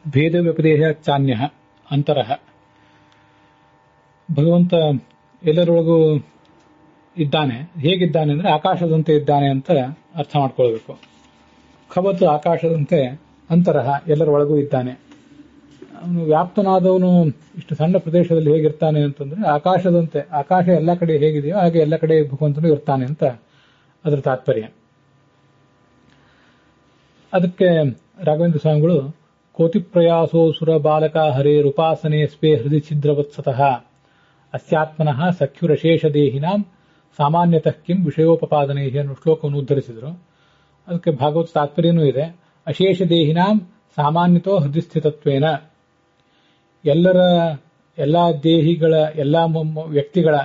ಭೇದ ವ್ಯಪದೇಶ ಚಾನ್ಯ ಅಂತರಃ. ಭಗವಂತ ಎಲ್ಲರೊಳಗೂ ಇದ್ದಾನೆ. ಹೇಗಿದ್ದಾನೆ ಅಂದರೆ ಆಕಾಶದಂತೆ ಇದ್ದಾನೆ ಅಂತ ಅರ್ಥ ಮಾಡ್ಕೊಳ್ಬೇಕು. ಖವತ್ತು ಆಕಾಶದಂತೆ, ಅಂತರಃ ಎಲ್ಲರೊಳಗೂ ಇದ್ದಾನೆ. ಅವನು ವ್ಯಾಪ್ತನಾದವನು ಇಷ್ಟು ಸಣ್ಣ ಪ್ರದೇಶದಲ್ಲಿ ಹೇಗಿರ್ತಾನೆ ಅಂತಂದ್ರೆ ಆಕಾಶದಂತೆ, ಆಕಾಶ ಎಲ್ಲ ಕಡೆ ಹೇಗಿದೆಯೋ ಹಾಗೆ ಎಲ್ಲ ಕಡೆ ಭಗವಂತನು ಇರ್ತಾನೆ ಅಂತ ಅದರ ತಾತ್ಪರ್ಯ. ಅದಕ್ಕೆ ರಾಘವೇಂದ್ರ ಸ್ವಾಮಿಗಳು ಕೋತಿ ಪ್ರಯಾಸೋ ಸುರ ಬಾಲಕ ಹರೇರುಪಾಸನೆ ಸ್ಪೇ ಹೃದಯ ಛಿದ್ರವತ್ಸತಃ ಅಸ್ಯಾತ್ಮನಃ ಸಖ್ಯುರಶೇಷ ದೇಹಿನಾಂ ಸಾಮಾನ್ಯತಃ ಕಿಂ ವಿಷಯೋಪಪಾದನೆ ಅನ್ನೋ ಶ್ಲೋಕವನ್ನು ಉದ್ಧರಿಸಿದರು. ಅದಕ್ಕೆ ಭಾಗವತ ತಾತ್ಪರ್ಯನೂ ಇದೆ. ಅಶೇಷ ದೇಹಿನಾಂ ಸಾಮಾನ್ಯತೋ ಹೃದಯಸ್ಥಿತತ್ವೇನ, ಎಲ್ಲ ದೇಹಿಗಳ ಎಲ್ಲ ವ್ಯಕ್ತಿಗಳ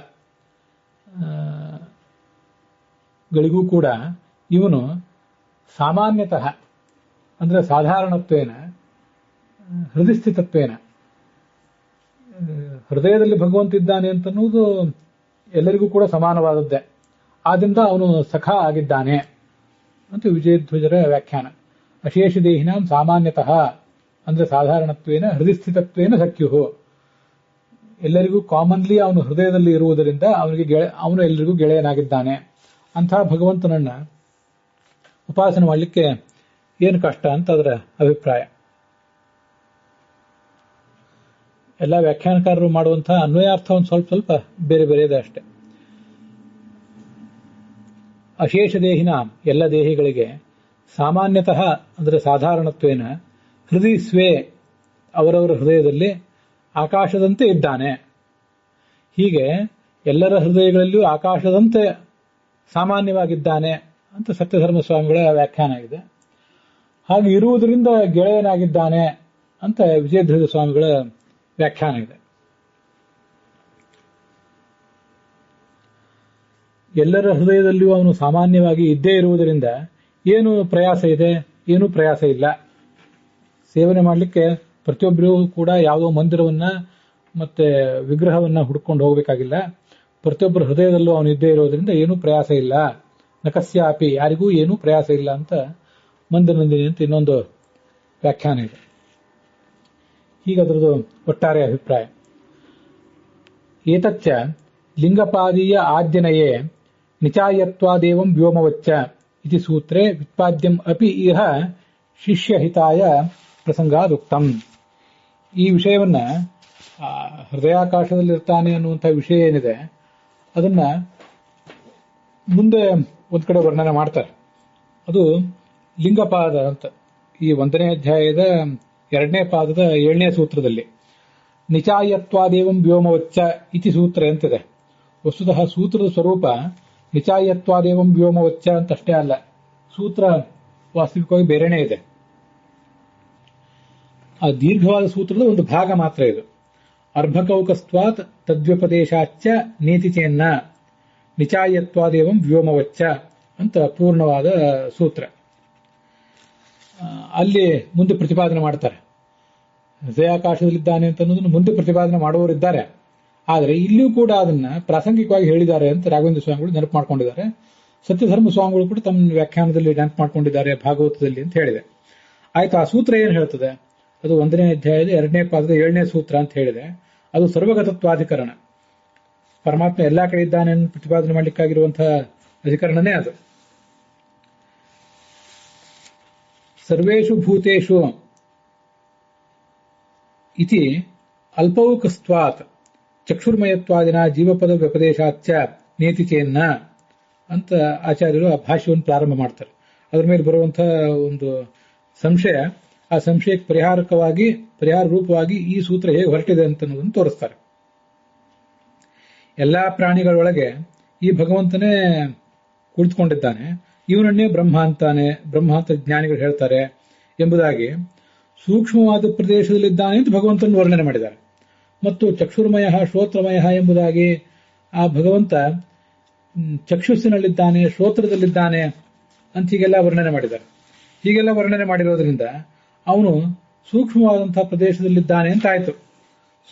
ಗಳಿಗೂ ಕೂಡ ಇವನು ಸಾಮಾನ್ಯತಃ ಅಂದ್ರೆ ಸಾಧಾರಣತ್ವೇನ, ಹೃದಯಸ್ಥಿತತ್ವೇನ, ಹೃದಯದಲ್ಲಿ ಭಗವಂತ ಇದ್ದಾನೆ ಅಂತನ್ನುವುದು ಎಲ್ಲರಿಗೂ ಕೂಡ ಸಮಾನವಾದದ್ದೇ. ಆದ್ರಿಂದ ಅವನು ಸಖ ಆಗಿದ್ದಾನೆ ಅಂತ ವಿಜಯಧ್ವಜರ ವ್ಯಾಖ್ಯಾನ. ಅಶೇಷ ದೇಹಿನಾಂ ಸಾಮಾನ್ಯತಃ ಅಂದ್ರೆ ಸಾಧಾರಣತ್ವೇನ ಹೃದಯಸ್ಥಿತತ್ವೇನ ಸಖ್ಯು, ಎಲ್ಲರಿಗೂ ಕಾಮನ್ಲಿ ಅವನು ಹೃದಯದಲ್ಲಿ ಇರುವುದರಿಂದ ಅವನು ಎಲ್ಲರಿಗೂ ಗೆಳೆಯನಾಗಿದ್ದಾನೆ. ಅಂತಹ ಭಗವಂತನನ್ನ ಉಪಾಸನೆ ಮಾಡಲಿಕ್ಕೆ ಏನು ಕಷ್ಟ ಅಂತ ಅದರ ಅಭಿಪ್ರಾಯ. ಎಲ್ಲ ವ್ಯಾಖ್ಯಾನಕಾರರು ಮಾಡುವಂತಹ ಅನ್ವಯಾರ್ಥ ಒಂದು ಸ್ವಲ್ಪ ಬೇರೆ ಬೇರೆ ಇದೆ ಅಷ್ಟೆ. ಅಶೇಷ ದೇಹಿನ ಎಲ್ಲ ದೇಹಿಗಳಿಗೆ ಸಾಮಾನ್ಯತಃ ಅಂದರೆ ಸಾಧಾರಣತ್ವೇನ ಹೃದಯ ಸ್ವೇ ಅವರವರ ಹೃದಯದಲ್ಲಿ ಆಕಾಶದಂತೆ ಇದ್ದಾನೆ. ಹೀಗೆ ಎಲ್ಲರ ಹೃದಯಗಳಲ್ಲಿಯೂ ಆಕಾಶದಂತೆ ಸಾಮಾನ್ಯವಾಗಿದ್ದಾನೆ ಅಂತ ಸತ್ಯಧರ್ಮ ಸ್ವಾಮಿಗಳ ವ್ಯಾಖ್ಯಾನ ಇದೆ. ಹಾಗೆ ಇರುವುದರಿಂದ ಗೆಳೆಯನಾಗಿದ್ದಾನೆ ಅಂತ ವಿಜಯಧ್ವಜ ಸ್ವಾಮಿಗಳ ವ್ಯಾಖ್ಯಾನ ಇದೆ. ಎಲ್ಲರ ಹೃದಯದಲ್ಲಿಯೂ ಅವನು ಸಾಮಾನ್ಯವಾಗಿ ಇದ್ದೇ ಇರುವುದರಿಂದ ಏನು ಪ್ರಯಾಸ ಇದೆ? ಏನೂ ಪ್ರಯಾಸ ಇಲ್ಲ. ಸೇವನೆ ಮಾಡಲಿಕ್ಕೆ ಪ್ರತಿಯೊಬ್ಬರಿಗೂ ಕೂಡ ಯಾವುದೋ ಮಂದಿರವನ್ನ ಮತ್ತೆ ವಿಗ್ರಹವನ್ನ ಹುಡ್ಕೊಂಡು ಹೋಗಬೇಕಾಗಿಲ್ಲ. ಪ್ರತಿಯೊಬ್ಬರ ಹೃದಯದಲ್ಲೂ ಅವನು ಇದ್ದೇ ಇರೋದ್ರಿಂದ ಏನೂ ಪ್ರಯಾಸ ಇಲ್ಲ. ನಕಸ್ಯಾಪಿ, ಯಾರಿಗೂ ಏನೂ ಪ್ರಯಾಸ ಇಲ್ಲ ಅಂತ ಮಂದನಂದಿನಿ ಅಂತ ಇನ್ನೊಂದು ವ್ಯಾಖ್ಯಾನ ಇದೆ. ಹೀಗದ್ರದ್ದು ಒಟ್ಟಾರೆ ಅಭಿಪ್ರಾಯ. ಏತಚ್ಚ ಲಿಂಗಪಾದೀಯ ಆದ್ಯನಯೇ ನಿಚಾಯತ್ವಾದೇವಂ ವ್ಯೋಮವಚ್ಚ ಇತಿ ಸೂತ್ರೇ ವ್ಯುತ್ಪಾದ್ಯಂ ಅಪಿ ಇಹ ಶಿಷ್ಯಹಿತಾಯ ಪ್ರಸಂಗಾದುಕ್ತಂ. ಈ ವಿಷಯವನ್ನ ಹೃದಯಾಕಾಶದಲ್ಲಿರ್ತಾನೆ ಅನ್ನುವಂಥ ವಿಷಯ ಏನಿದೆ ಅದನ್ನ ಮುಂದೆ ಒಂದ್ ಕಡೆ ವರ್ಣನೆ ಮಾಡ್ತಾರೆ. ಅದು ಲಿಂಗಪಾದ ಅಂತ ಈ 1ನೇ ಅಧ್ಯಾಯದ 2ನೇ ಪಾದದ 7ನೇ ಸೂತ್ರದಲ್ಲಿ ನಿಚಾಯತ್ವಾದೇವಂ ವ್ಯೋಮವಚ್ಚ ಇತಿ ಸೂತ್ರ ಅಂತಿದೆ. ವಸ್ತುತಃ ಸೂತ್ರದ ಸ್ವರೂಪ ನಿಚಾಯತ್ವಾದೇವಂ ವ್ಯೋಮವಚ್ಚ ಅಂತಷ್ಟೇ ಅಲ್ಲ, ಸೂತ್ರ ವಾಸ್ತವಿಕವಾಗಿ ಬೇರೆನೇ ಇದೆ. ಆ ದೀರ್ಘವಾದ ಸೂತ್ರದ ಒಂದು ಭಾಗ ಮಾತ್ರ ಇದು. ಅರ್ಭಕೌಕಸ್ತ್ವಾತ್ ತದ್ವ್ಯಪದೇಶಾಚ್ಚ ನೀತಿ ಚೇನ್ನ ನಿಚಾಯತ್ವಾದೇವಂ ವ್ಯೋಮವಚ್ಚ ಅಂತ ಪೂರ್ಣವಾದ ಸೂತ್ರ. ಅಲ್ಲಿ ಮುಂದೆ ಪ್ರತಿಪಾದನೆ ಮಾಡ್ತಾರೆ. ಹೃದಯಾಕಾಶದಲ್ಲಿದ್ದಾನೆ ಅಂತ ಅನ್ನೋದನ್ನು ಮುಂದೆ ಪ್ರತಿಪಾದನೆ ಮಾಡುವವರಿದ್ದಾರೆ. ಆದರೆ ಇಲ್ಲಿಯೂ ಕೂಡ ಅದನ್ನ ಪ್ರಾಸಂಗಿಕವಾಗಿ ಹೇಳಿದ್ದಾರೆ ಅಂತ ರಾಘವೇಂದ್ರ ಸ್ವಾಮಿಗಳು ನೆನಪು ಮಾಡ್ಕೊಂಡಿದ್ದಾರೆ. ಸತ್ಯಧರ್ಮ ಸ್ವಾಮಿಗಳು ಕೂಡ ತಮ್ಮ ವ್ಯಾಖ್ಯಾನದಲ್ಲಿ ನೆನಪು ಮಾಡ್ಕೊಂಡಿದ್ದಾರೆ ಭಾಗವತದಲ್ಲಿ ಅಂತ ಹೇಳಿದೆ. ಆಯ್ತು, ಆ ಸೂತ್ರ ಏನು ಹೇಳ್ತದೆ? ಅದು 1ನೇ ಅಧ್ಯಾಯದ 2ನೇ ಪಾದದ 7ನೇ ಸೂತ್ರ ಅಂತ ಹೇಳಿದೆ. ಅದು ಸರ್ವಗತತ್ವಾಧಿಕರಣ. ಪರಮಾತ್ಮ ಎಲ್ಲಾ ಕಡೆ ಇದ್ದಾನೆ ಎಂದು ಪ್ರತಿಪಾದನೆ ಮಾಡಲಿಕ್ಕಾಗಿರುವಂತಹ ಅಧಿಕರಣನೇ ಅದು. ಸರ್ವೇಷು ಭೂತೇಷು ಇತಿ ಅಲ್ಪೌಕಸ್ತ್ವಾತ್ ಚಕ್ಷುರ್ಮಯತ್ವಾದಿನ ಜೀವಪದ ವ್ಯಪದೇಶಾಚ್ಚ ನೇತಿ ಚೇನ್ನ ಅಂತ ಆಚಾರ್ಯರು ಆ ಭಾಷ್ಯವನ್ನು ಪ್ರಾರಂಭ ಮಾಡ್ತಾರೆ. ಅದರ ಮೇಲೆ ಬರುವಂತಹ ಒಂದು ಸಂಶಯ, ಆ ಸಂಶಯಕ್ಕೆ ಪರಿಹಾರ ರೂಪವಾಗಿ ಈ ಸೂತ್ರ ಹೇಗೆ ಹೊರಟಿದೆ ಅಂತ ಅನ್ನೋದನ್ನು ತೋರಿಸ್ತಾರೆ. ಎಲ್ಲಾ ಪ್ರಾಣಿಗಳೊಳಗೆ ಈ ಭಗವಂತನೇ ಕುಳಿತುಕೊಂಡಿದ್ದಾನೆ, ಇವನನ್ನೇ ಬ್ರಹ್ಮ ಅಂತ ಜ್ಞಾನಿಗಳು ಹೇಳ್ತಾರೆ ಎಂಬುದಾಗಿ ಸೂಕ್ಷ್ಮವಾದ ಪ್ರದೇಶದಲ್ಲಿದ್ದಾನೆ ಅಂತ ಭಗವಂತನ ವರ್ಣನೆ ಮಾಡಿದ್ದಾರೆ. ಮತ್ತು ಚಕ್ಷುರ್ಮಯ ಶ್ರೋತ್ರಮಯ ಎಂಬುದಾಗಿ ಆ ಭಗವಂತ ಚಕ್ಷುಸ್ಸಿನಲ್ಲಿದ್ದಾನೆ, ಶ್ರೋತ್ರದಲ್ಲಿದ್ದಾನೆ ಅಂತ ಹೀಗೆಲ್ಲ ವರ್ಣನೆ ಮಾಡಿದ್ದಾರೆ. ಹೀಗೆಲ್ಲ ವರ್ಣನೆ ಮಾಡಿರೋದ್ರಿಂದ ಅವನು ಸೂಕ್ಷ್ಮವಾದಂತಹ ಪ್ರದೇಶದಲ್ಲಿದ್ದಾನೆ ಅಂತ ಆಯ್ತು.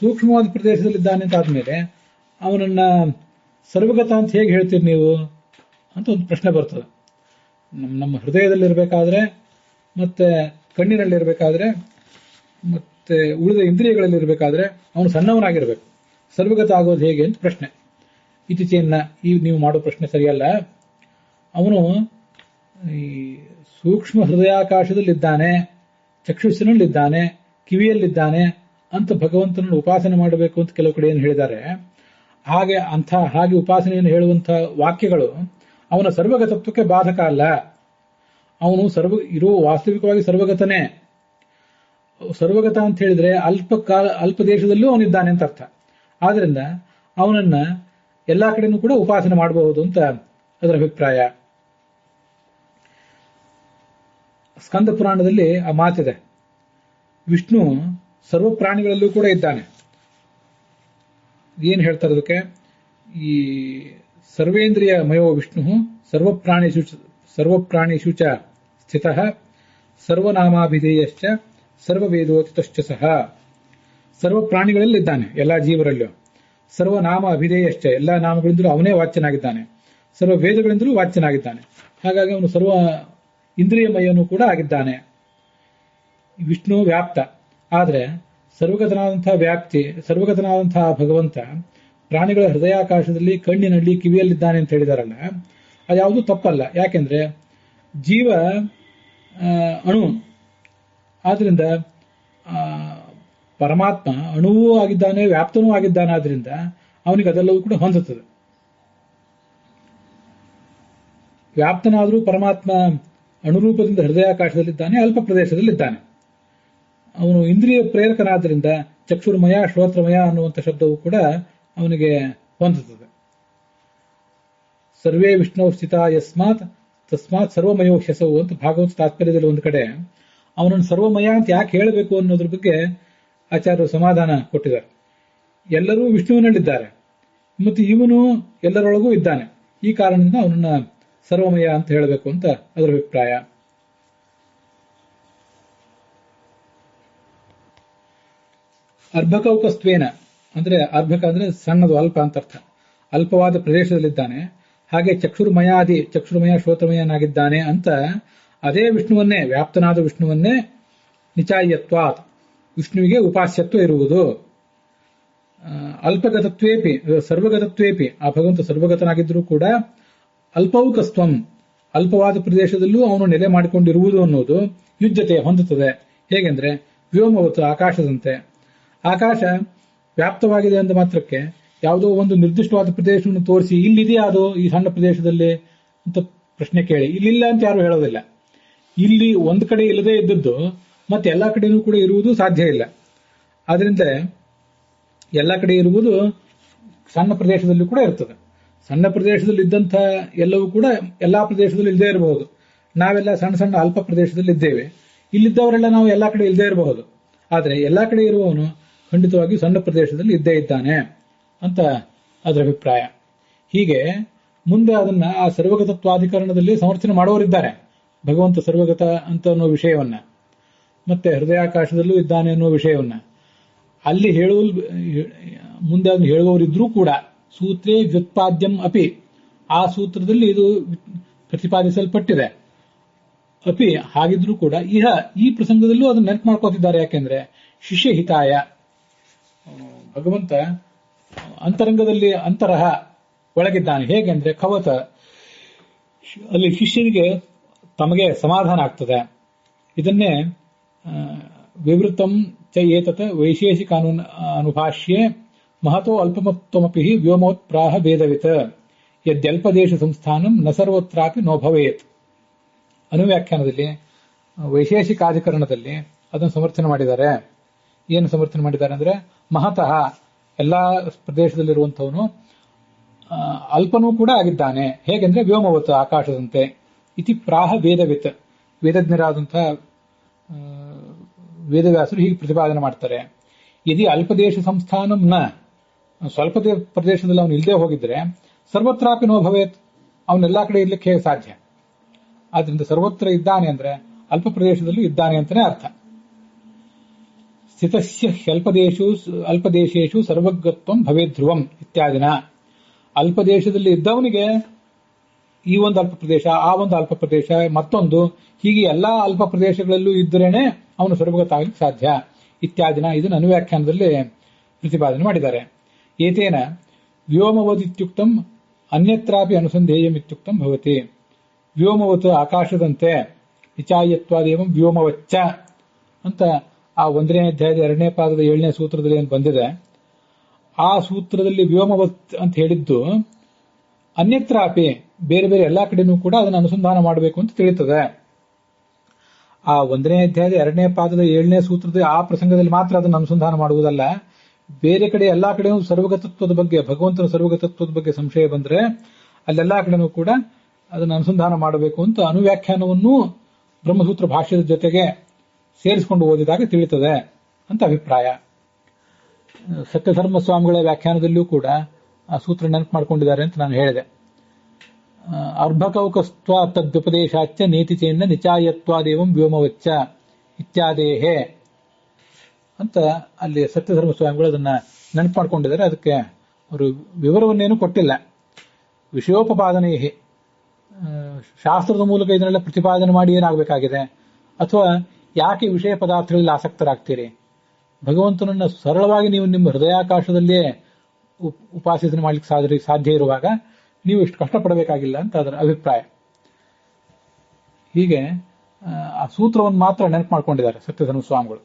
ಸೂಕ್ಷ್ಮವಾದ ಪ್ರದೇಶದಲ್ಲಿದ್ದಾನೆ ಅಂತ ಆದ್ಮೇಲೆ ಅವನನ್ನ ಸರ್ವಗತ ಅಂತ ಹೇಗೆ ಹೇಳ್ತೀರಿ ನೀವು ಅಂತ ಒಂದು ಪ್ರಶ್ನೆ ಬರ್ತದೆ. ನಮ್ಮ ಹೃದಯದಲ್ಲಿರಬೇಕಾದ್ರೆ ಮತ್ತೆ ಕಣ್ಣಿನಲ್ಲಿರಬೇಕಾದ್ರೆ ಮತ್ತೆ ಉಳಿದ ಇಂದ್ರಿಯಗಳಲ್ಲಿ ಇರಬೇಕಾದ್ರೆ ಅವನು ಸಣ್ಣವನಾಗಿರ್ಬೇಕು. ಸರ್ವಗತ ಆಗೋದು ಹೇಗೆ ಅಂತ ಪ್ರಶ್ನೆ. ಇತ್ತೀಚೆಯನ್ನ ಈ ನೀವು ಮಾಡೋ ಪ್ರಶ್ನೆ ಸರಿಯಲ್ಲ. ಅವನು ಈ ಸೂಕ್ಷ್ಮ ಹೃದಯಾಕಾಶದಲ್ಲಿದ್ದಾನೆ, ಚಕ್ಷುಸ್ಸಿನಲ್ಲಿದ್ದಾನೆ, ಕಿವಿಯಲ್ಲಿದ್ದಾನೆ ಅಂತ ಭಗವಂತನನ್ನು ಉಪಾಸನೆ ಮಾಡಬೇಕು ಅಂತ ಕೆಲವು ಕಡೆ ಏನು ಹೇಳಿದ್ದಾರೆ. ಹಾಗೆ ಉಪಾಸನೆಯನ್ನು ಹೇಳುವಂತಹ ವಾಕ್ಯಗಳು ಅವನ ಸರ್ವಗತತ್ವಕ್ಕೆ ಬಾಧಕ ಅಲ್ಲ. ಅವನು ವಾಸ್ತವಿಕವಾಗಿ ಸರ್ವಗತನೇ. ಸರ್ವಗತ ಅಂತ ಹೇಳಿದ್ರೆ ಅಲ್ಪ ದೇಶದಲ್ಲೂ ಅವನಿದ್ದಾನೆ ಅಂತ ಅರ್ಥ. ಆದ್ರಿಂದ ಅವನನ್ನ ಎಲ್ಲಾ ಕಡೆನೂ ಕೂಡ ಉಪಾಸನೆ ಮಾಡಬಹುದು ಅಂತ ಅದರ ಅಭಿಪ್ರಾಯ. ಸ್ಕಂದ ಪುರಾಣದಲ್ಲಿ ಆ ಮಾತಿದೆ, ವಿಷ್ಣು ಸರ್ವ ಪ್ರಾಣಿಗಳಲ್ಲೂ ಕೂಡ ಇದ್ದಾನೆ. ಏನ್ ಹೇಳ್ತಾರೆ ಅದಕ್ಕೆ? ಈ ಸರ್ವೇಂದ್ರಿಯ ಮಯೋ ವಿಷ್ಣು ಸರ್ವಪ್ರಾಣಿಷು ಚ ಸ್ಥಿತಃ ಸರ್ವನಾಮಾಭಿಧೇಯಶ್ಚ ಸರ್ವವೇದೋಚಿತಶ್ಚ ಸಹ. ಸರ್ವ ಪ್ರಾಣಿಗಳಲ್ಲಿದ್ದಾನೆ, ಎಲ್ಲಾ ಜೀವರಲ್ಲೂ. ಸರ್ವನಾಮ ಅಭಿಧೇಯಶ್ಚ, ಎಲ್ಲಾ ನಾಮಗಳಿಂದಲೂ ಅವನೇ ವಾಚ್ಯನಾಗಿದ್ದಾನೆ. ಸರ್ವ ವೇದಗಳಿಂದಲೂ ವಾಚ್ಯನಾಗಿದ್ದಾನೆ. ಹಾಗಾಗಿ ಅವನು ಸರ್ವ ಇಂದ್ರಿಯಮಯನೂ ಕೂಡ ಆಗಿದ್ದಾನೆ. ವಿಷ್ಣು ವ್ಯಾಪ್ತ. ಆದರೆ ಸರ್ವಗತನಾದಂತಹ ಭಗವಂತ ಪ್ರಾಣಿಗಳ ಹೃದಯಾಕಾಶದಲ್ಲಿ, ಕಣ್ಣಿನಲ್ಲಿ, ಕಿವಿಯಲ್ಲಿದ್ದಾನೆ ಅಂತ ಹೇಳಿದಾರಲ್ಲ, ಅದ್ಯಾವುದೂ ತಪ್ಪಲ್ಲ. ಯಾಕೆಂದ್ರೆ ಜೀವ ಅಣು. ಆದ್ರಿಂದ ಪರಮಾತ್ಮ ಅಣುವೂ ಆಗಿದ್ದಾನೆ, ವ್ಯಾಪ್ತನೂ ಆಗಿದ್ದಾನೆ. ಆದ್ರಿಂದ ಅವನಿಗೆ ಅದೆಲ್ಲವೂ ಕೂಡ ಹೊಂದುತ್ತದೆ. ವ್ಯಾಪ್ತನಾದರೂ ಪರಮಾತ್ಮ ಅಣುರೂಪದಿಂದ ಹೃದಯಾಕಾಶದಲ್ಲಿದ್ದಾನೆ, ಅಲ್ಪ ಪ್ರದೇಶದಲ್ಲಿದ್ದಾನೆ. ಅವನು ಇಂದ್ರಿಯ ಪ್ರೇರಕನಾದ್ದರಿಂದ ಚಕ್ಷುರ್ಮಯ, ಶ್ರೋತ್ರಮಯ ಅನ್ನುವಂಥ ಶಬ್ದವು ಕೂಡ ಅವನಿಗೆ ಹೊಂದುತ್ತದೆ. ಸರ್ವೇ ವಿಷ್ಣು ಸ್ಥಿತ ತಸ್ಮಾತ್ ಸರ್ವಮಯೋ ಹ್ಯಸವು ಅಂತ ಭಾಗವತ ತಾತ್ಪರ್ಯದಲ್ಲಿ ಒಂದು ಕಡೆ ಅವನನ್ನು ಸರ್ವಮಯ ಅಂತ ಯಾಕೆ ಹೇಳಬೇಕು ಅನ್ನೋದ್ರ ಬಗ್ಗೆ ಆಚಾರ್ಯರು ಸಮಾಧಾನ ಕೊಟ್ಟಿದ್ದಾರೆ. ಎಲ್ಲರೂ ವಿಷ್ಣುವಿನಲ್ಲಿದ್ದಾರೆ ಮತ್ತು ಇವನು ಎಲ್ಲರೊಳಗೂ ಇದ್ದಾನೆ. ಈ ಕಾರಣದಿಂದ ಅವನನ್ನ ಸರ್ವಮಯ ಅಂತ ಹೇಳಬೇಕು ಅಂತ ಅದರ ಅಭಿಪ್ರಾಯ. ಅರ್ಭಕೌಕಸ್ತ್ವೇನ ಅಂದ್ರೆ ಅರ್ಭಕ ಅಂದ್ರೆ ಸಣ್ಣದು, ಅಲ್ಪ ಅಂತ ಅರ್ಥ. ಅಲ್ಪವಾದ ಪ್ರದೇಶದಲ್ಲಿದ್ದಾನೆ. ಹಾಗೆ ಚಕ್ಷುರ್ಮಯ ಶ್ರೋತ್ರಮಯನಾಗಿದ್ದಾನೆ ಅಂತ ಅದೇ ವಿಷ್ಣುವನ್ನೇ, ವ್ಯಾಪ್ತನಾದ ವಿಷ್ಣುವನ್ನೇ ನಿಚಾಯ್ಯತ್ವಾತ್, ವಿಷ್ಣುವಿಗೆ ಉಪಾಸ್ಯತ್ವ ಇರುವುದು. ಅಲ್ಪಗತತ್ವೇಪಿ ಸರ್ವಗತತ್ವೇಪಿ, ಆ ಭಗವಂತ ಸರ್ವಗತನಾಗಿದ್ದರೂ ಕೂಡ ಅಲ್ಪೌಕಸ್ತ್ವಂ, ಅಲ್ಪವಾದ ಪ್ರದೇಶದಲ್ಲೂ ಅವನು ನೆಲೆ ಮಾಡಿಕೊಂಡಿರುವುದು ಅನ್ನೋದು ಯುಜ್ಯತೆ ಹೊಂದುತ್ತದೆ. ಹೇಗೆಂದ್ರೆ ವ್ಯೋಮವತ್ತು, ಆಕಾಶದಂತೆ. ಆಕಾಶ ವ್ಯಾಪ್ತವಾಗಿದೆ ಅಂದ ಮಾತ್ರಕ್ಕೆ ಯಾವುದೋ ಒಂದು ನಿರ್ದಿಷ್ಟವಾದ ಪ್ರದೇಶವನ್ನು ತೋರಿಸಿ ಇಲ್ಲಿದೆಯಾ ಅದು ಈ ಸಣ್ಣ ಪ್ರದೇಶದಲ್ಲಿ ಅಂತ ಪ್ರಶ್ನೆ ಕೇಳಿ, ಇಲ್ಲಿಲ್ಲ ಅಂತ ಯಾರು ಹೇಳೋದಿಲ್ಲ. ಇಲ್ಲಿ ಒಂದು ಕಡೆ ಇಲ್ಲದೆ ಇದ್ದದ್ದು ಮತ್ತೆ ಎಲ್ಲಾ ಕಡೆನೂ ಕೂಡ ಇರುವುದು ಸಾಧ್ಯ ಇಲ್ಲ. ಆದ್ರಿಂದ ಎಲ್ಲ ಕಡೆ ಇರುವುದು ಸಣ್ಣ ಪ್ರದೇಶದಲ್ಲಿ ಕೂಡ ಇರ್ತದೆ. ಸಣ್ಣ ಪ್ರದೇಶದಲ್ಲಿ ಇದ್ದಂಥ ಎಲ್ಲವೂ ಕೂಡ ಎಲ್ಲಾ ಪ್ರದೇಶದಲ್ಲಿ ಇಲ್ಲದೆ ಇರಬಹುದು. ನಾವೆಲ್ಲ ಸಣ್ಣ ಸಣ್ಣ ಅಲ್ಪ ಪ್ರದೇಶದಲ್ಲಿ ಇದ್ದೇವೆ. ಇಲ್ಲಿದ್ದವರೆಲ್ಲ ನಾವು ಎಲ್ಲಾ ಕಡೆ ಇಲ್ಲದೆ ಇರಬಹುದು. ಆದರೆ ಎಲ್ಲಾ ಕಡೆ ಇರುವವನು ಖಂಡಿತವಾಗಿ ಸಣ್ಣ ಪ್ರದೇಶದಲ್ಲಿ ಇದ್ದೇ ಇದ್ದಾನೆ ಅಂತ ಅದರ ಅಭಿಪ್ರಾಯ. ಹೀಗೆ ಮುಂದೆ ಅದನ್ನ ಆ ಸರ್ವಗತತ್ವಾಧಿಕರಣದಲ್ಲಿ ಸಮರ್ಥನೆ ಮಾಡುವವರಿದ್ದಾರೆ. ಭಗವಂತ ಸರ್ವಗತ ಅಂತ ಅನ್ನೋ ವಿಷಯವನ್ನ, ಮತ್ತೆ ಹೃದಯಾಕಾಶದಲ್ಲೂ ಇದ್ದಾನೆ ಅನ್ನೋ ವಿಷಯವನ್ನ ಅಲ್ಲಿ ಮುಂದೆ ಅದನ್ನು ಹೇಳುವವರಿದ್ರೂ ಕೂಡ ಸೂತ್ರೇ ವ್ಯುತ್ಪಾದ್ಯಂ ಅಪಿ, ಆ ಸೂತ್ರದಲ್ಲಿ ಇದು ಪ್ರತಿಪಾದಿಸಲ್ಪಟ್ಟಿದೆ. ಅಪಿ ಹಾಗಿದ್ರೂ ಕೂಡ ಈ ಪ್ರಸಂಗದಲ್ಲೂ ಅದನ್ನು ನೆನಪು ಮಾಡ್ಕೋತಿದ್ದಾರೆ. ಯಾಕೆಂದ್ರೆ ಶಿಷ್ಯ ಹಿತಾಯ, ಭಗವಂತ ಅಂತರಂಗದಲ್ಲಿ ಅಂತರಹ ಒಳಗಿದ್ದಾನೆ. ಹೇಗೆಂದ್ರೆ ಕವತ, ಅಲ್ಲಿ ಶಿಷ್ಯರಿಗೆ ತಮಗೆ ಸಮಾಧಾನ ಆಗ್ತದೆ. ಇದನ್ನೇ ವಿವೃತಂ ಚ ಏತತ್ ವೈಶೇಷಿಕ ಅನುಭಾಷ್ಯೆ ಮಹತೋ ಅಲ್ಪಮತ್ವಮಪಿ ವ್ಯೋಮೋತ್ ಪ್ರಾಹ ಭೇದವಿತ್ ಯದ್ಯಲ್ಪದೇಶ ಸಂಸ್ಥಾನಂ ನ ಸರ್ವತ್ರಾಪಿ ನೋಭವೇತ್. ಅನುವ್ಯಾಖ್ಯಾನದಲ್ಲಿ ವೈಶೇಷಿಕಾಧಿಕರಣದಲ್ಲಿ ಅದನ್ನು ಸಮರ್ಥನೆ ಮಾಡಿದ್ದಾರೆ. ಏನು ಸಮರ್ಥನೆ ಮಾಡಿದ್ದಾರೆ ಅಂದ್ರೆ, ಮಹತಃ ಎಲ್ಲಾ ಪ್ರದೇಶದಲ್ಲಿರುವಂತವನು ಅಲ್ಪನೂ ಕೂಡ ಆಗಿದ್ದಾನೆ. ಹೇಗೆಂದ್ರೆ ವ್ಯೋಮವತ್ ಆಕಾಶದಂತೆ. ಇತಿ ಪ್ರಾಹ ವೇದವಿತ್, ವೇದಜ್ಞರಾದಂತಹ ವೇದವ್ಯಾಸರು ಹೀಗೆ ಪ್ರತಿಪಾದನೆ ಮಾಡ್ತಾರೆ. ಯದಿ ಅಲ್ಪದೇಶ ಸಂಸ್ಥಾನಂ ನ, ಸ್ವಲ್ಪ ಪ್ರದೇಶದಲ್ಲಿ ಅವನು ಇಲ್ಲದೆ ಹೋಗಿದ್ರೆ ಸರ್ವತ್ರಾಪಿ ನೋ ಭವೇತ್, ಅವನೆಲ್ಲಾ ಕಡೆ ಇರ್ಲಿಕ್ಕೆ ಹೇಗೆ ಸಾಧ್ಯ? ಆದ್ರಿಂದ ಸರ್ವತ್ರ ಇದ್ದಾನೆ ಅಂದ್ರೆ ಅಲ್ಪ ಪ್ರದೇಶದಲ್ಲೂ ಇದ್ದಾನೆ ಅಂತಾನೆ ಅರ್ಥ. ಸ್ಥಿತಸ್ಯ ಅಲ್ಪದೇಶೇಶು ಸರ್ವಗತ್ವಂ ಭವೇದ್ ಧ್ರುವಂ ಇತ್ಯಾದಿನ. ಅಲ್ಪದೇಶದಲ್ಲಿ ಇದ್ದವನಿಗೆ ಈ ಒಂದು ಅಲ್ಪ ಪ್ರದೇಶ, ಆ ಒಂದು ಅಲ್ಪ ಪ್ರದೇಶ, ಮತ್ತೊಂದು, ಹೀಗೆ ಎಲ್ಲಾ ಅಲ್ಪ ಪ್ರದೇಶಗಳಲ್ಲೂ ಇದ್ದರೇನೆ ಅವನು ಸರ್ವಗತ ಆಗಲಿಕ್ಕೆ ಸಾಧ್ಯ. ಇತ್ಯಾದಿನ ಇದನ್ನು ಅನುವ್ಯಾಖ್ಯಾನದಲ್ಲಿ ಪ್ರತಿಪಾದನೆ ಮಾಡಿದ್ದಾರೆ. ಏತೇನ ವ್ಯೋಮವದಿತ್ಯುಕ್ತಂ ಅನ್ಯತ್ರಾಪಿ ಅನುಸಂಧೇಯಂ ಇತ್ಯುಕ್ತಂ ಭವತಿ. ವ್ಯೋಮವತ್ ಆಕಾಶದಂತೆ ನಿಚಾಯತ್ವಾದೇವಂ ವ್ಯೋಮವಚ್ಚ ಅಂತ ಆ 1ನೇ ಅಧ್ಯಾಯದ 2ನೇ ಪಾದದ 7ನೇ ಸೂತ್ರದಲ್ಲಿ ಏನು ಬಂದಿದೆ, ಆ ಸೂತ್ರದಲ್ಲಿ ವ್ಯೋಮವತ್ ಅಂತ ಹೇಳಿದ್ದು ಅನ್ಯತ್ರಾಪಿ ಬೇರೆ ಬೇರೆ ಎಲ್ಲಾ ಕಡೆನೂ ಕೂಡ ಅದನ್ನು ಅನುಸಂಧಾನ ಮಾಡಬೇಕು ಅಂತ ತಿಳಿಯುತ್ತದೆ. ಆ 1ನೇ ಅಧ್ಯಾಯದ 2ನೇ ಪಾದದ 7ನೇ ಸೂತ್ರದ ಆ ಪ್ರಸಂಗದಲ್ಲಿ ಮಾತ್ರ ಅದನ್ನು ಅನುಸಂಧಾನ ಮಾಡುವುದಲ್ಲ, ಬೇರೆ ಕಡೆ ಎಲ್ಲಾ ಕಡೆಯೂ ಸರ್ವಗತತ್ವದ ಬಗ್ಗೆ, ಭಗವಂತನ ಸರ್ವಗತತ್ವದ ಬಗ್ಗೆ ಸಂಶಯ ಬಂದ್ರೆ ಅಲ್ಲೆಲ್ಲಾ ಕಡೆನೂ ಕೂಡ ಅದನ್ನು ಅನುಸಂಧಾನ ಮಾಡಬೇಕು ಅಂತ ಅನುವ್ಯಾಖ್ಯಾನವನ್ನು ಬ್ರಹ್ಮಸೂತ್ರ ಭಾಷ್ಯದ ಜೊತೆಗೆ ಸೇರಿಸಿಕೊಂಡು ಓದಿದಾಗ ತಿಳಿಯುತ್ತದೆ ಅಂತ ಅಭಿಪ್ರಾಯ. ಸತ್ಯಧರ್ಮ ಸ್ವಾಮಿಗಳ ವ್ಯಾಖ್ಯಾನದಲ್ಲಿಯೂ ಕೂಡ ಆ ಸೂತ್ರ ನೆನಪು ಮಾಡಿಕೊಂಡಿದ್ದಾರೆ ಅಂತ ನಾನು ಹೇಳಿದೆ. ಅರ್ಭಕೌಕಸ್ತ್ವ ತದ್ವ್ಯುಪದೇಶಾಚ್ಯ ನೀತಿಚೇನ್ನ ನಿಚಾಯತ್ವಾದೇವಂ ವ್ಯೋಮವಚ್ಚ ಇತ್ಯಾದೇಹೇ ಅಂತ ಅಲ್ಲಿ ಸತ್ಯಧರ್ಮ ಸ್ವಾಮಿಗಳು ಅದನ್ನ ನೆನಪು ಮಾಡಿಕೊಂಡಿದ್ದಾರೆ. ಅದಕ್ಕೆ ಅವರು ವಿವರವನ್ನೇನು ಕೊಟ್ಟಿಲ್ಲ. ವಿಷಯೋಪಪಾದನೆ ಶಾಸ್ತ್ರದ ಮೂಲಕ ಇದನ್ನೆಲ್ಲ ಪ್ರತಿಪಾದನೆ ಮಾಡಿ ಏನಾಗಬೇಕಾಗಿದೆ, ಅಥವಾ ಯಾಕೆ ವಿಷಯ ಪದಾರ್ಥಗಳಲ್ಲಿ ಆಸಕ್ತರಾಗ್ತೀರಿ? ಭಗವಂತನನ್ನ ಸರಳವಾಗಿ ನೀವು ನಿಮ್ಮ ಹೃದಯಾಕಾಶದಲ್ಲೇ ಉಪಾಸನೆ ಮಾಡ್ಲಿಕ್ಕೆ ಸಾಧ್ಯ ಇರುವಾಗ ನೀವು ಇಷ್ಟು ಕಷ್ಟಪಡಬೇಕಾಗಿಲ್ಲ ಅಂತ ಅದರ ಅಭಿಪ್ರಾಯ. ಹೀಗೆ ಆ ಸೂತ್ರವನ್ನು ಮಾತ್ರ ನೆನಪು ಮಾಡ್ಕೊಂಡಿದ್ದಾರೆ ಸತ್ಯಧರ್ಮ ಸ್ವಾಮಿಗಳು.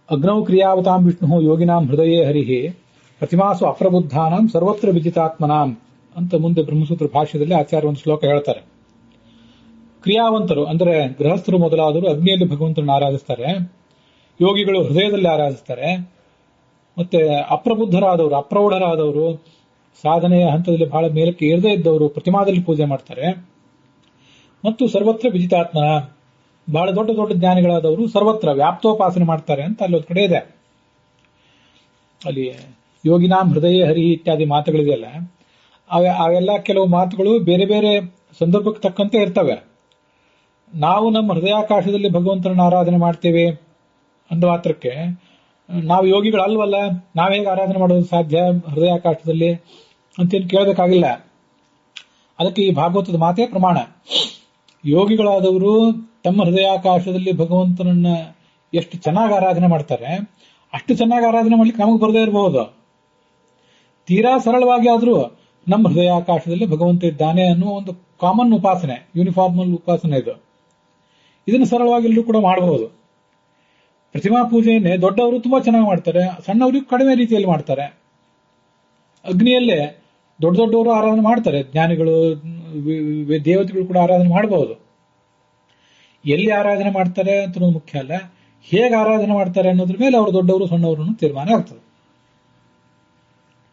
ಅಗ್ನೌ ಕ್ರಿಯಾವತಾಂ ವಿಷ್ಣು ಯೋಗಿನಾಂ ಹೃದಯೇ ಹರಿಹಿ ಪ್ರತಿಮಾಸು ಅಪ್ರಬುದ್ಧಾನಾಂ ಸರ್ವತ್ರ ವಿಜಿತಾತ್ಮನಾಂ ಅಂತ ಮುಂದೆ ಬ್ರಹ್ಮಸೂತ್ರ ಭಾಷ್ಯದಲ್ಲಿ ಆಚಾರ್ಯ ಒಂದು ಶ್ಲೋಕ ಹೇಳ್ತಾರೆ. ಕ್ರಿಯಾವಂತರು ಅಂದ್ರೆ ಗೃಹಸ್ಥರು ಮೊದಲಾದವರು ಅಗ್ನಿಯಲ್ಲಿ ಭಗವಂತನನ್ನು ಆರಾಧಿಸ್ತಾರೆ, ಯೋಗಿಗಳು ಹೃದಯದಲ್ಲಿ ಆರಾಧಿಸ್ತಾರೆ, ಮತ್ತೆ ಅಪ್ರಬುದ್ಧರಾದವರು ಅಪ್ರೌಢರಾದವರು ಸಾಧನೆಯ ಹಂತದಲ್ಲಿ ಬಹಳ ಮೇಲಕ್ಕೆ ಏರದೇ ಇದ್ದವರು ಪ್ರತಿಮಾದಲ್ಲಿ ಪೂಜೆ ಮಾಡ್ತಾರೆ, ಮತ್ತು ಸರ್ವತ್ರ ವಿಜಿತಾತ್ಮ ಬಹಳ ದೊಡ್ಡ ದೊಡ್ಡ ಜ್ಞಾನಿಗಳಾದವರು ಸರ್ವತ್ರ ವ್ಯಾಪ್ತೋಪಾಸನೆ ಮಾಡ್ತಾರೆ ಅಂತ ಅಲ್ಲೊಂದು ಕಡೆ ಇದೆ. ಅಲ್ಲಿ ಯೋಗಿನಾಂ ಹೃದಯ ಹರಿ ಇತ್ಯಾದಿ ಮಾತುಗಳಿದೆಯಲ್ಲ, ಅವೆಲ್ಲ ಕೆಲವು ಮಾತುಗಳು ಬೇರೆ ಬೇರೆ ಸಂದರ್ಭಕ್ಕೆ ತಕ್ಕಂತೆ ಇರ್ತವೆ. ನಾವು ನಮ್ಮ ಹೃದಯಾಕಾಶದಲ್ಲಿ ಭಗವಂತನನ್ನು ಆರಾಧನೆ ಮಾಡ್ತೇವೆ ಅಂದ ಮಾತ್ರಕ್ಕೆ ನಾವು ಯೋಗಿಗಳಲ್ವಲ್ಲ, ನಾವ್ ಹೇಗೆ ಆರಾಧನೆ ಮಾಡೋದು ಸಾಧ್ಯ ಹೃದಯಾಕಾಶದಲ್ಲಿ ಅಂತೇನು ಕೇಳಬೇಕಾಗಿಲ್ಲ. ಅದಕ್ಕೆ ಈ ಭಾಗವತದ ಮಾತೇ ಪ್ರಮಾಣ. ಯೋಗಿಗಳಾದವರು ತಮ್ಮ ಹೃದಯಾಕಾಶದಲ್ಲಿ ಭಗವಂತನನ್ನ ಎಷ್ಟು ಚೆನ್ನಾಗಿ ಆರಾಧನೆ ಮಾಡ್ತಾರೆ, ಅಷ್ಟು ಚೆನ್ನಾಗಿ ಆರಾಧನೆ ಮಾಡ್ಲಿಕ್ಕೆ ನಮಗೆ ಬರದೇ ಇರಬಹುದು. ತೀರಾ ಸರಳವಾಗಿ ಆದ್ರೂ ನಮ್ಮ ಹೃದಯಾಕಾಶದಲ್ಲಿ ಭಗವಂತ ಇದ್ದಾನೆ ಅನ್ನುವ ಒಂದು ಕಾಮನ್ ಉಪಾಸನೆ, ಯೂನಿಫಾರ್ಮಲ್ ಉಪಾಸನೆ ಇದು. ಇದನ್ನು ಸರಳವಾಗಿ ಎಲ್ಲರೂ ಕೂಡ ಮಾಡಬಹುದು. ಪ್ರತಿಮಾ ಪೂಜೆಯನ್ನೇ ದೊಡ್ಡವರು ತುಂಬಾ ಚೆನ್ನಾಗಿ ಮಾಡ್ತಾರೆ, ಸಣ್ಣವರು ಕಡಿಮೆ ರೀತಿಯಲ್ಲಿ ಮಾಡ್ತಾರೆ. ಅಗ್ನಿಯಲ್ಲೇ ದೊಡ್ಡ ದೊಡ್ಡವರು ಆರಾಧನೆ ಮಾಡ್ತಾರೆ, ಜ್ಞಾನಿಗಳು ದೇವತೆಗಳು ಕೂಡ ಆರಾಧನೆ ಮಾಡಬಹುದು. ಎಲ್ಲಿ ಆರಾಧನೆ ಮಾಡ್ತಾರೆ ಅಂತ ಮುಖ್ಯ ಅಲ್ಲ, ಹೇಗೆ ಆರಾಧನೆ ಮಾಡ್ತಾರೆ ಅನ್ನೋದ್ರ ಮೇಲೆ ಅವರು ದೊಡ್ಡವರು ಸಣ್ಣವರು ತೀರ್ಮಾನ ಆಗ್ತದೆ.